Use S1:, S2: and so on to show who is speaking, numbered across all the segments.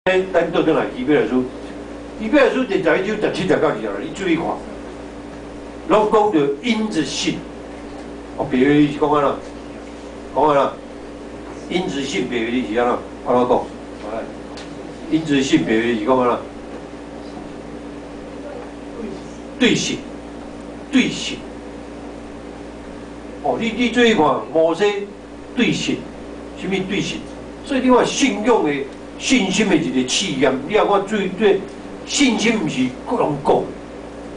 S1: 咱倒转来基本来书，基本来书第11章17条到20条，你注意看，拢讲着因子性。哦，别个是讲安怎？讲安怎？因子性别个是安怎？我来讲，因子性别个是讲安怎？对性，对性。哦，你注意看，摩西对性，什么对性？所以你看信用的。 信心的一个试验，你啊，我最信心毋是各人讲，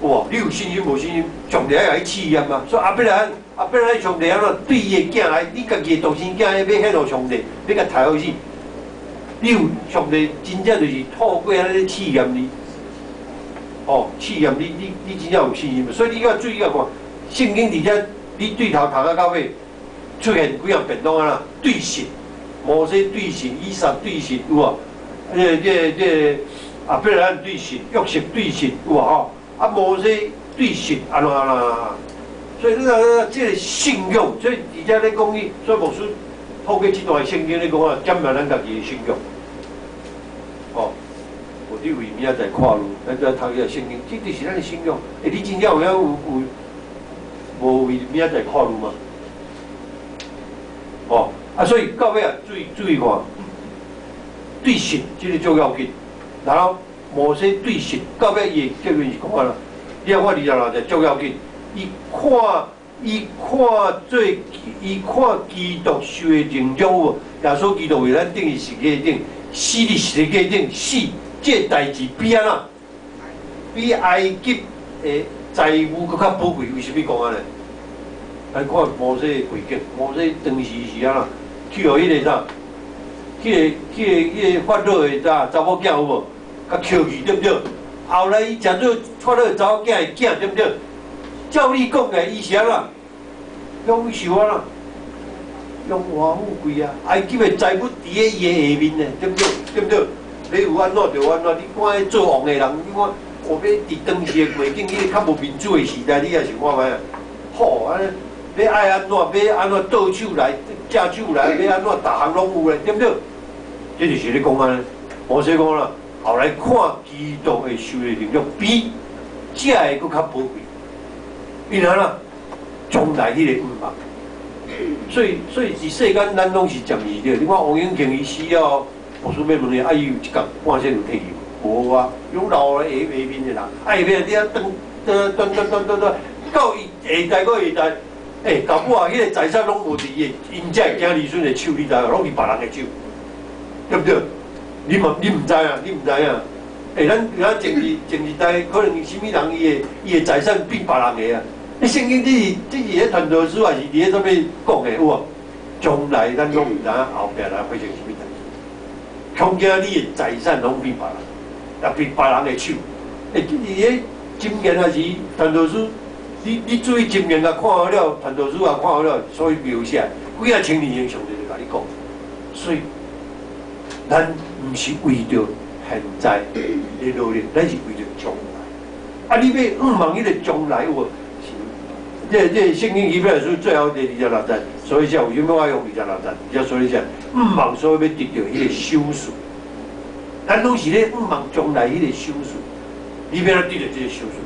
S1: 哇！你有信心无信心，上帝爱试验嘛。所以阿伯兰上帝安怎对伊的囝来，你家己的独生囝要献互上帝，要甲抬好死。你有上帝真正就是透过安尼试验你，哦，试验你真正有信心。所以你要注意啊，看圣经底下，你对头读到尾出现几样变动啊啦，对信。 摩西对神，以撒对神，有无？阿伯兰对神，约瑟对神，有无吼？啊，摩西对神，安怎？所以这个信仰，所以而且咧讲伊，所以牧师透过这段圣经咧讲啊，检验咱家己的信仰。哦，我哋为明仔载看路，咱再读一下圣经，这就是咱的信仰。你真正无为明仔载看路吗？哦。 啊，所以到尾啊，注意看，对神这个最要紧。然后摩西对神，到尾伊结论是讲啊啦，你看我26节最要紧。伊看基督受的成就，耶稣基督为咱定义十字架顶，死伫十字架顶死，这代志比安怎？比埃及的财物搁较宝贵。为什么讲安尼？来看摩西的背景，摩西当时是安怎？ 去互迄个啥？迄个法老的啥查某囝有无？甲扣去对不对？后来伊食做法老查某囝的囝对不对？照你讲的，伊是安怎？享受安怎？荣华富贵啊！埃及的财物伫咧伊的下面呢，对不对？对不对？你有安怎就安怎。你看迄做王的人，你看我要伫当时的环境，迄个较无民主的时代，你也是看卖啊。好安尼。 要爱安怎？要安怎倒手来、架手来？要安怎？逐项拢有咧，对不对？这就是咧讲安尼。摩西讲啦，后来看基督的受的能力比这个搁较宝贵，因安怎？将来迄个愿望。所以伫世间咱拢是暂时的。你看王永庆伊死了，牧师要问你，伊有一天半生有退去无？无啊，有老的下面的人，下面你啊转，到伊下代个下代。 搞不好迄个财产拢无伫伊因遮囝儿孙的手，你知影？拢伫别人的手，对不对？你唔知啊？你唔知影？咱前一代可能什么人伊的财产变别人的啊？你圣经这是咧传道书还是伫咧什么讲的有无？将来咱拢唔知后壁来发生什么代志。恐惊你的财产拢变别人，也变别人的手。伊咧今年还是传道书。 你注意前面啊，看好了，传道书啊，看好了，所以描写几啊千年前上帝就甲你讲，所以咱毋是为着现在的努力，咱是为着将来。啊，你要望迄个将来有？这圣经里面书最后的26节，所以讲为什么我用26节？所以讲望所以要得到迄个收束，咱拢是咧望将来迄个收束，你要得到这个收束。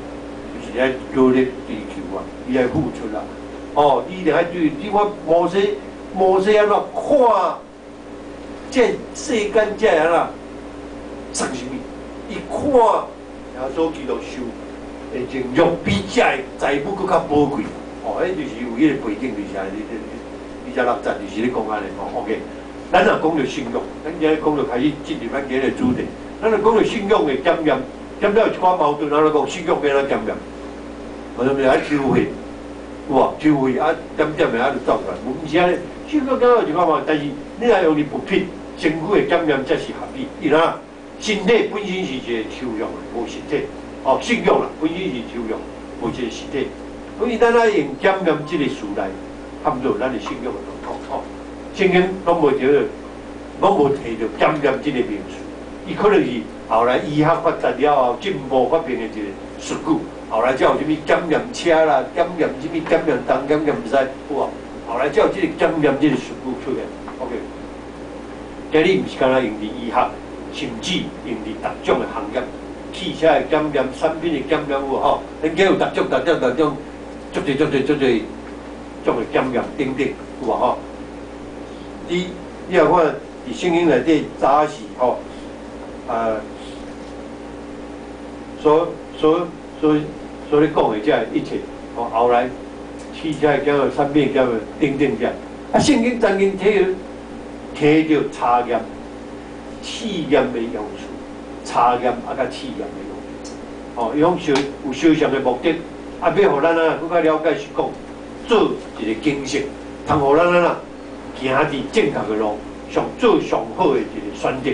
S1: 是爱努力追求啊，伊爱付出啊。哦，你一定爱对，你看摩西安怎看这世间这安怎算什么？伊看耶稣基督受的情欲比这财物搁较宝贵。哦，迄就是有迄个背景，就是你26节就是咧讲安尼。哦 ，OK， 咱若讲到信仰，咱今日讲到开始进入咱今日的主题。咱若讲到信仰的检验，检验有一寡矛盾，咱来讲信仰要怎检验？ 我们来抽血，有无？抽血啊，点的啊就走出来。毋是安尼，信仰敢有一款嘛？但是你若用你补品，身躯的检验才是合理。伊哪身体本身是一个抽象的，无实体。哦，信仰啦，本身是抽象，无一个实体。所以咱来用检验这个事来判断咱的信仰的状况。哦，圣经拢无提到检验这个名词。伊可能是后来医学发展了后进步发明的一个术语。 后来才有啥物检验车啦，检验啥物检验东，检验西，有无？后来才有这个检验这个术语出现。OK， 今日毋是干那用伫医学，甚至用伫各种的行业，汽车的检验、产品的检验有无吼？恁家有逐种、足侪种的检验等等有无吼？你也看伫圣经内底早时吼，所咧讲的这一切，吼后来汽车的检验、产品的检验等等这，啊圣经曾经提到查验。试验的用处，查验甲试验的用处，哦，伊讲有修上的目的，要互咱更加了解是讲，做一个精神，通互咱行伫正确的路，做上好的一个选择。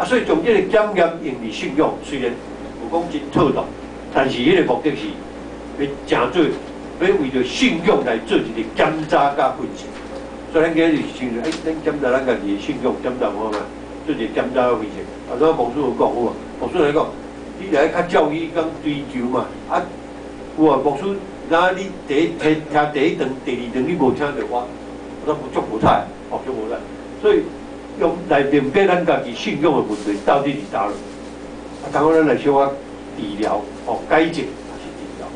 S1: 所以从这个检验用伫信仰，虽然有讲真妥当，但是迄个目的是要真做，要为着信仰来做一个检查甲分析。所以咱今日想说，咱检查咱家己的信仰，检查看嘛。做一个检查的分析，昨牧师有讲有啊，牧师来讲，你来较教育讲追求嘛，有啊，牧师，那你听第一堂、第二堂你无听着我足无彩，足无彩，所以用来明白咱家己信仰的问题到底是倒落，当我咱来小可治疗，改正还是治疗，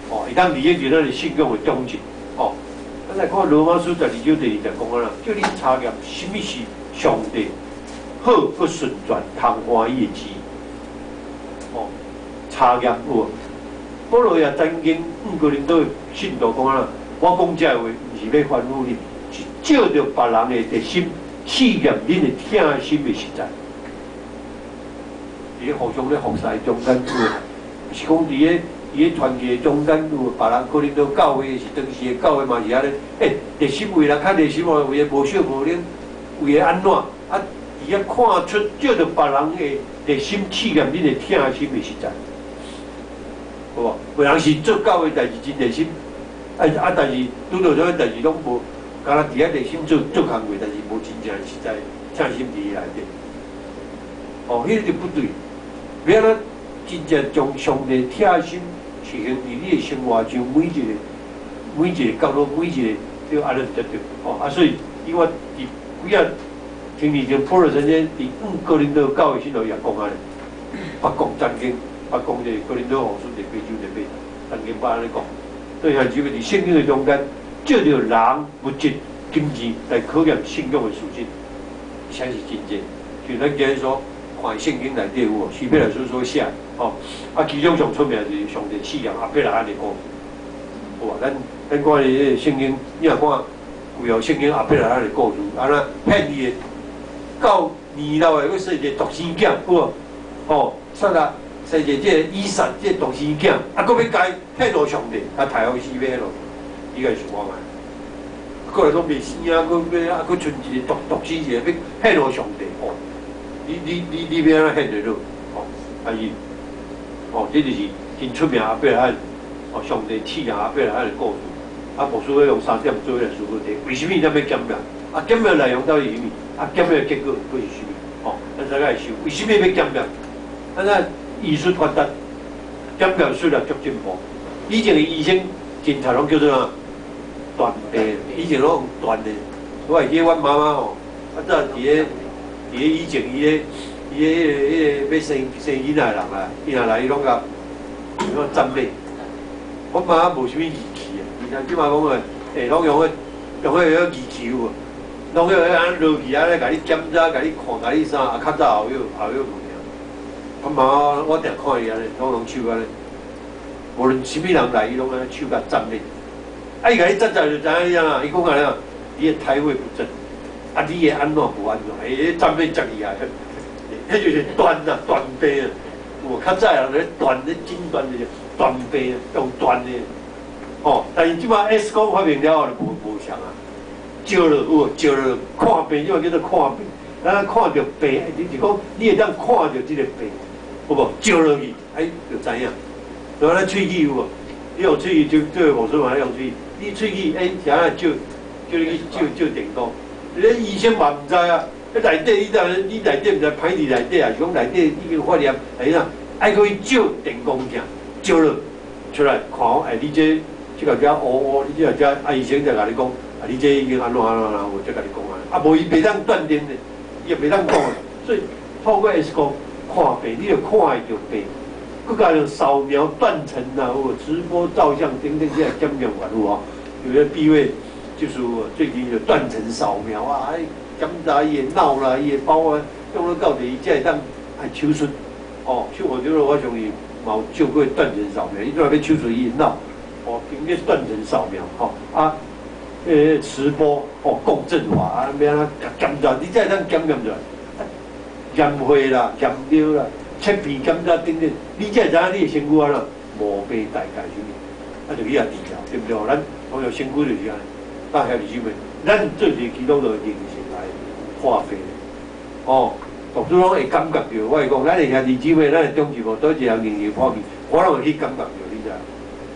S1: 会当利用着咱的信仰的忠诚，咱来看罗马书12章第20节讲啦，叫你查验什么是上帝。好个顺转通欢喜的旨，查验有。保罗也曾经哥林多信徒讲啦，我讲这话，毋是要反复你，是照着别人的热心试验恁的听心的实在。伫咧互相咧服侍中间有，是讲伫咧团契中间有别人哥林多教会是当时的教会嘛是安尼，热心为人较热心哦，为无少无灵，为安怎伊啊看出照着别人的热心试验恁的听心的实在，好无？有人是做教会代志真热心，但是拄到种代志拢无，敢若伫遐热心做行为，但是无真正实在听心伫伊内底。迄个就不对。要安怎真正将上帝听心实行伫你的生活中每一个角落，每一个要安尼才对。所以伊我伫几啊。听以前保罗曾经伫哥林多教会信徒也讲安尼，捌讲曾经，捌讲这哥林多后书第8章第8，曾经捌安尼讲。对象只要伫圣经的中间，照着人物质、金钱来考验信仰的属性，才是真正。就咱今日所看圣经内底有希伯来书所写，其中上出名就是上帝试验亚伯拉罕的故事。好啊，咱看迄个圣经，你若看规号圣经亚伯拉罕的故事，安那骗你的。到年老的要生一个独生囝，有无？生一个这以撒，这独生囝，佫要改骗落上帝，太好死买咯，伊个是我嘛。过来拢未生啊，佫剩一个独生一个要骗落上帝，你要安怎骗得落？但是，这就是真出名阿伯拉罕，上帝试验阿伯拉罕的故事。牧师要用3点做来思考题，为什么咱要检验？检验内容到底是啥物？检验的结果会是啥物？咱大概会想，为什么要检验？咱医术发达，检验术了足进步。以前的医生检查拢叫做断病，以前拢用断的。我会记得阮妈妈早伫咧以前伊个要生囡仔的人啊，伊若来伊拢甲占买。我妈无啥物仪器啊，而且即马讲诶，拢用迄仪器有无？拢迄安落去安尼，甲你检查，甲你看，甲你啥，较早后有物件。我妈我定看伊安尼，拢手安尼，无论啥物人来，伊拢安尼手甲占咧。伊甲你扎就知影啦，伊讲安尼啊，你的胎位不正，你会安怎无安怎？占咧足厉害，迄就是断病啊。有较早人咧断咧诊断就是断病，用断的。但是即马 X 光发明了后就无像啊。照落有无？照落看病，即个叫做看病。咱看着病，你是讲你会当看着即个病，有无？照落去，就知影。然后咱喙齿有无？你用喙齿就无说嘛，用喙齿。你喙齿是安照你去照电光。迄医生嘛毋知啊，内底你内底毋知歹伫内底啊，是讲内底已经发炎，是啥？爱去照电光镜，照落出来看，你这个遮乌，你这个遮医生才甲你讲。你这已经安怎，我才甲你讲啊！无伊袂当断定的，伊也袂当讲的。所以透过 X 光看病，你就看会到病。佮加上扫描断层啊，或直播照相等等这些检验完有哦，有的避讳就是最近有断层扫描啊，检查伊的脑啦、伊的包啊，用了到底才会当按手术。哦，像我就是我相信冇做过断层扫描，伊都要手术伊的脑，哦，经过断层扫描，吼、啊，磁波哦共振化啊，免啊检查，你才会当检验出来，验血啦、验尿啦。切片检查等等，你才会知影你的身躯安怎无病大概什么，啊就去遐治疗，对不对？咱朋友身躯就是安尼，大兄弟姊妹，咱做一个基督徒认识来化费哦，读书拢会感觉到，我会讲，咱的兄弟姊妹，咱的中志无倒一个人认识化去，我拢会去感觉到，你知影？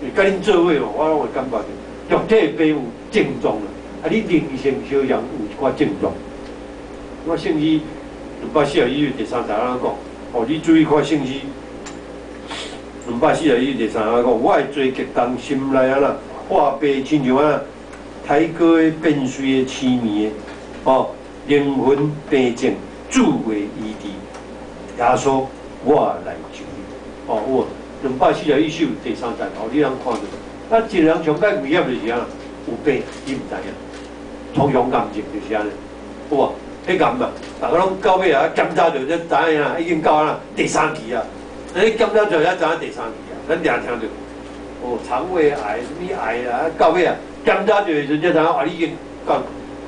S1: 因为甲恁做伙哦，我拢会感觉到，肉体病有症状啦，啊你灵性小人有一寡症状，我甚至240医院第3台讲。哦，你注意看信息。240伊第三下讲，我会做激动，心内啊啦，化悲亲像啊，太过的变碎的痴迷的，哦，灵魂病症，诸为医治。耶稣，我来救你。哦，我240首第3台，哦，你通看到。啊，一个人上解危险就是啊，有病伊毋知影，通常癌症就是安尼，有无？迄癌嘛，大家拢到尾啊，检查着才知影啊，已经到啊第3期啊。你检查着才知影第3期啊，咱常听着，哦，肠胃癌、什么癌啊，到尾啊，检查着的时阵才知影啊，你已经到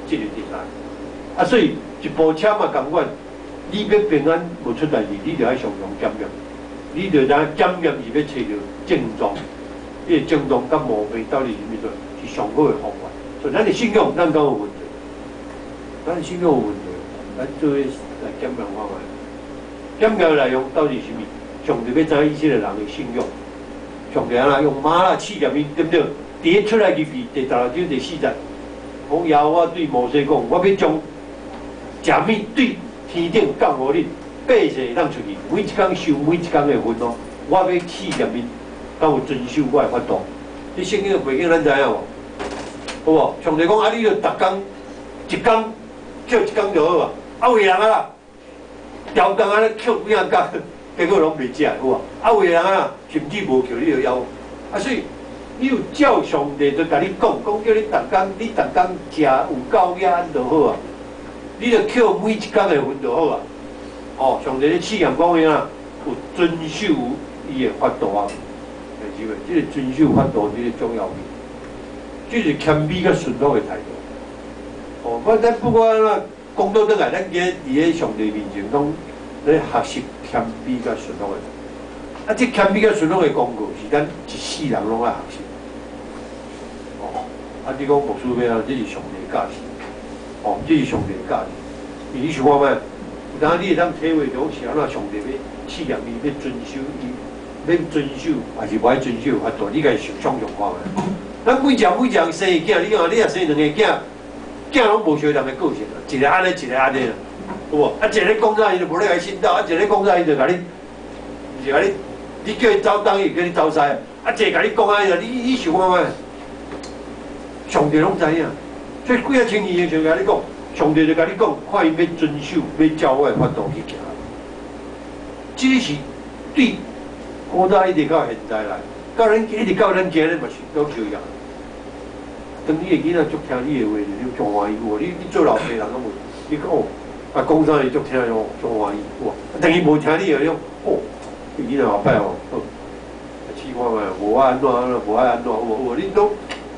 S1: 这个第3期。啊，所以一部车嘛共款，你要平安无出代志，你着要常常检验，你着知影检验是要找着症状，迄个症状甲毛病到底是啥物做，是上好的方法。所以咱的信仰，咱敢有问题？咱的信仰有问题。咱做来检验看卖，检验内容到底是啥物？上帝要知影以色列人的信仰，上帝安那用马拉试验伊，对不对？第一出来入去第16章第4节，讲耶和华对摩西讲：我要将食物对天顶降予你，百姓当出去，每一天受每一天的份哦。我要试验伊，敢有遵守我的法度。你圣经的背景咱知影无？好无？上帝讲啊，你着逐工一工叫一工就好啊。啊，有的人啊，调工啊，捡几啊工，结果拢袂食，有无？啊，有的人啊，甚至无叫你就枵。啊，所以你有照上帝就甲你讲，叫你逐工，你逐工食有够养就好啊。你着捡每一工的份就好啊。哦，上帝咧试验讲啥啊？有遵守伊的法度啊，弟兄们，这个遵守法度这个重要面，这是谦卑甲顺服的态度。哦，咱不管啊。讲到倒来，咱今日伫咧上帝面前，拢咧学习谦卑甲顺服的。啊，这谦卑甲顺服的功课是咱一世人拢爱学习。哦，啊，你讲牧师要啊，这是上帝的价值。哦，这是上帝的价值。你想看卖？有当你会当体会到是安怎上帝要试验伊，要遵守伊，要遵守还是无爱遵守法度？你家想看卖？咱每人生生个囝，你看你若生2个囝。囝拢无相同的个性啊，一个安尼，一个安尼啊，有无？啊，一个讲啥伊就无咧甲伊信道，啊，一个讲啥伊就甲你，就甲你，你叫伊走东，伊叫你走西，啊，一个甲你讲安尼，你想看卖？上帝拢知影，所以几啊千年前就甲你讲，上帝就甲你讲，看伊要遵守，要照我的法度去行。这是对古早一直到现在来，到咱一直到咱今日嘛是都这样。当你的囡仔足听你的话，你足欢喜喎。你做老爸人咁无，你讲哦，啊讲啥伊足听哟，足欢喜哇。等于无听你的，你讲哦，囡仔后摆哦，试看卖，无爱安怎，无爱安怎，有你拢，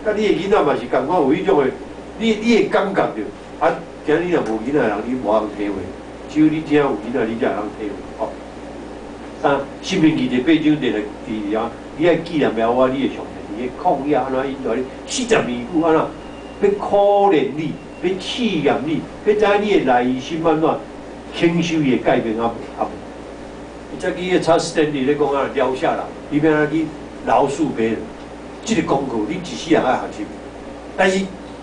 S1: 甲你的囡仔嘛是共款有迄种的，你会感觉着，啊，今日若无囡仔人，你无通体会，只有你真有囡仔，你才会通体会。哦，三，生命记第8章第2，你爱纪念了我，你的上帝。抗压安怎引导你？40年久安怎？要可怜你，要试验你，要知影你的内心安怎，轻修伊会改变啊无？伊才去个查斯坦利咧讲啊，撩下人，你要安怎去饶恕别人？这个功课你一世人爱学习，但是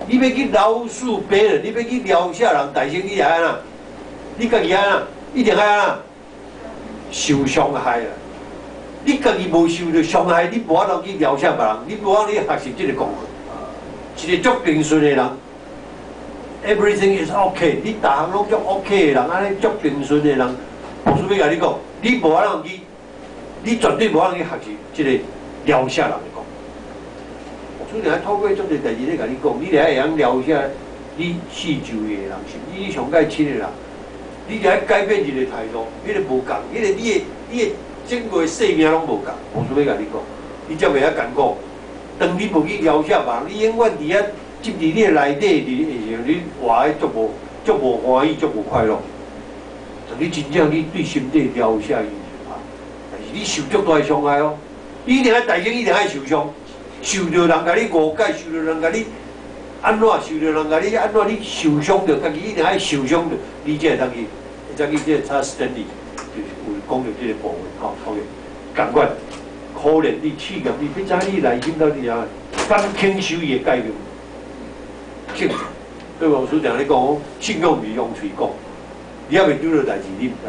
S1: 你要去饶恕别人，你要去撩下人，大声你爱安怎？你家己安怎？一定爱安怎？受伤害啊！你家己无受到伤害，你无法度去了解别人，你无法度去学习这个功课。一个足平顺的人 ，everything is OK， 你逐项拢足 OK 的人，安尼足平顺的人，师要甲你讲，你无可能去，你绝对无可能去学习即个疗下人的讲。所以，透过种个代志咧，甲你讲，你来会晓疗下你四周的人，甚至你上界亲的人，你来改变一个态度，迄个无共，迄个你的整个生命拢无共。我所要甲你讲，你才袂遐艰苦。当你无去疗下人，你永远伫遐浸伫你的内底，伫你活的足无欢喜，足无快乐。但你真正你对身体疗下伊，但是你受足大的伤害哦。你一定爱大声，一定爱受伤，受着人甲你误解，受着人甲你安怎，受着人甲你安怎，你受伤着，家己一定爱受伤着，你才会当去，才去这查实理，就是有讲着这个部分，吼，OK，共款，可怜你试验你，要知你内心到底啊，敢肯受伊的改变，肯。对王师常咧讲，信用是用嘴讲。你还袂拄到代志，你毋知。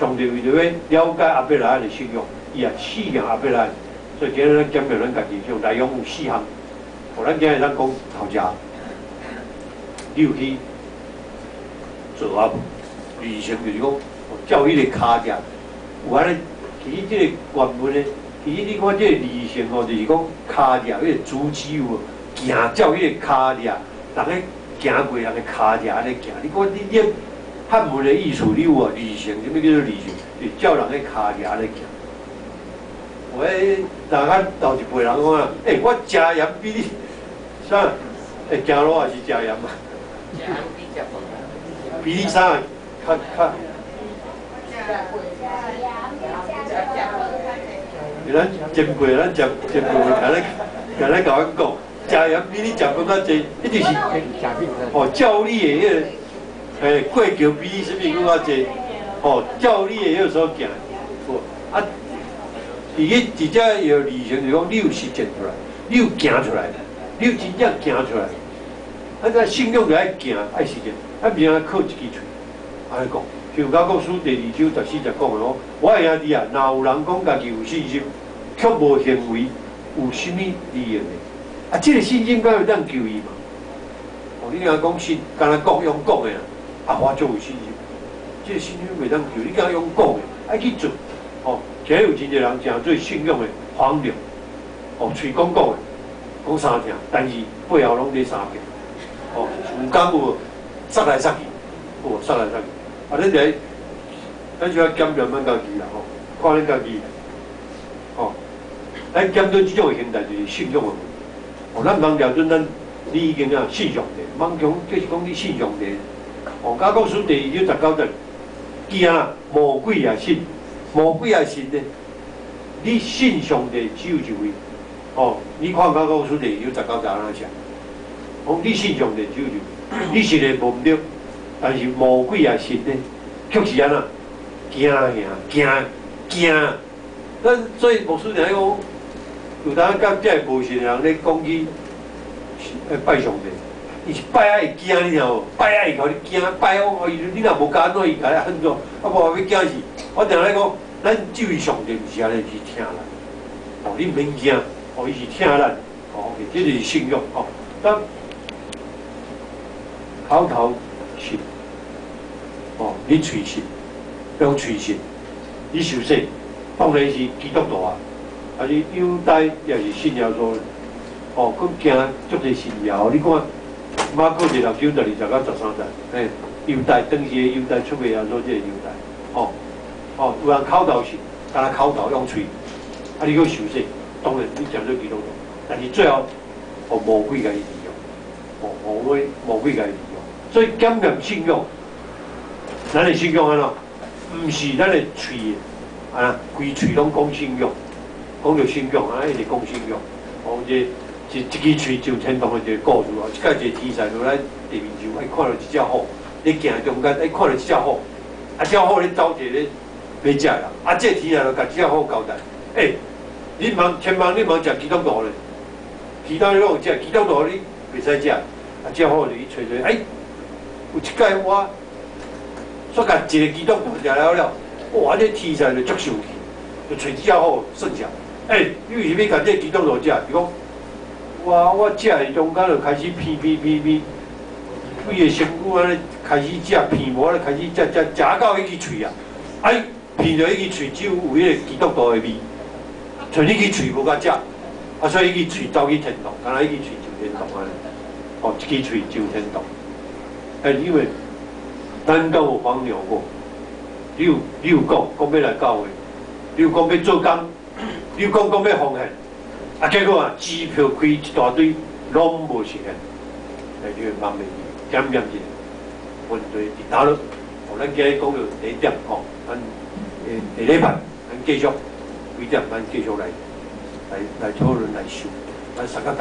S1: 上帝为着要了解阿伯拉罕的信用，伊也试验阿伯拉罕。所以今日咱检验咱家己，像内容有4项，互咱今日咱讲头食，你有去做啊？履行就是讲，照迄个骹食，有安尼。其实即个原文咧，其实你看即个履行吼，就是讲骹食，迄个足肌有行照迄个骹食，人咧。行过人的骹食安尼行，你看你念汉文的意思，你有啊？履行，什么叫做履行？就是照人的骹食安尼行。喂，大家头一辈人讲啊，我食盐比你啥？行路也是食盐嘛。食盐比你啥？较。咱前辈，咱前辈甲咱甲阮讲。食盐比你食饭较济，一定是照你的迄个过桥比你什么更较济，照你的迄个所行，啊，伫遮要履行就讲你有实践出来，你有行出来，你有真正行出来，啊，咱信用就爱行爱实践，啊，袂通靠一支嘴，安尼讲。像甲国书第2章14节讲的哦，我的兄弟啊，若有人讲家己有信心，却无行为，有甚物利用呢？啊，这个信心敢会当救伊嘛？你若讲信，敢若讲用讲的啦，我就有信心。这个信心袂当救，你敢用讲的，爱去做。今日有真侪人诚做信用的荒凉，嘴讲的，讲三听，但是背后拢咧三遍。有敢有杀来杀去，杀来杀去。咱就要检验咱家己啦，看咱家己。咱检讨这种行态就是信用的问题。咱盲调准咱，你已经信上帝，盲强就是讲你信上帝。雅各书第2章19节，惊魔鬼也信，魔鬼也信呢。你信上帝只有一位。你看雅各书第2章19节安怎写？你信上帝只有一位，你信的无毋对，但是魔鬼也信呢，却是安怎？惊。所以牧师常讲。有当甲这无信的人咧讲起拜上帝，伊是拜爱惊，你知无？拜爱互你惊，拜你若无甲怎伊甲你安怎？无要惊是，我常咧讲，咱只有上帝，毋是安尼去听咱。你毋免惊，伊是听咱。这就是信用。咱口头信，你嘴信，用嘴信，你受洗，当然是基督徒啊。啊！你犹太也是信耶稣，佮行足侪信条。你看马可第6章12到13节，犹太当时的犹太出卖耶稣，这个犹太，有人口头信，敢若口头用嘴，你去受洗，当然你讲做基督徒，但是最后，魔鬼甲伊利用，魔鬼甲伊利用，所以检验信用，咱的信用安怎？毋是咱的嘴的，规嘴拢讲信用。讲到信用，一直讲信用。一支喙上天堂的一个故事一届一个天才落来地面上，看到一只虎，你行中间，看到一只虎，只虎咧走一个要食啦，这天才就甲只虎交代，你千万你莫食基督徒咧，其他你拢有食，基督徒你袂使食，只虎就去找，有一届我煞甲一个基督徒食了，这天才就足生气，就找只虎算账。你为什么甲这基督徒食？伊讲，我食的中间就开始偏，规个身躯安尼开始食偏，无咧开始食到迄支喙啊！闻着伊喙只有迄个基督徒的味，像你去喙无甲食，啊，所以伊喙走去天堂，敢若伊去喙上天堂安尼，哦，一支喙上天堂。因为咱敢有黄牛过，你有讲要来教会，你有讲要做工，你有讲要奉献，啊，结果啊，支票开一大堆，拢无实现，你会慢慢检验一下，问题伫倒落。咱今日讲到第一点，吼，咱下礼拜咱继续几点，咱继续来讨论来想，咱三个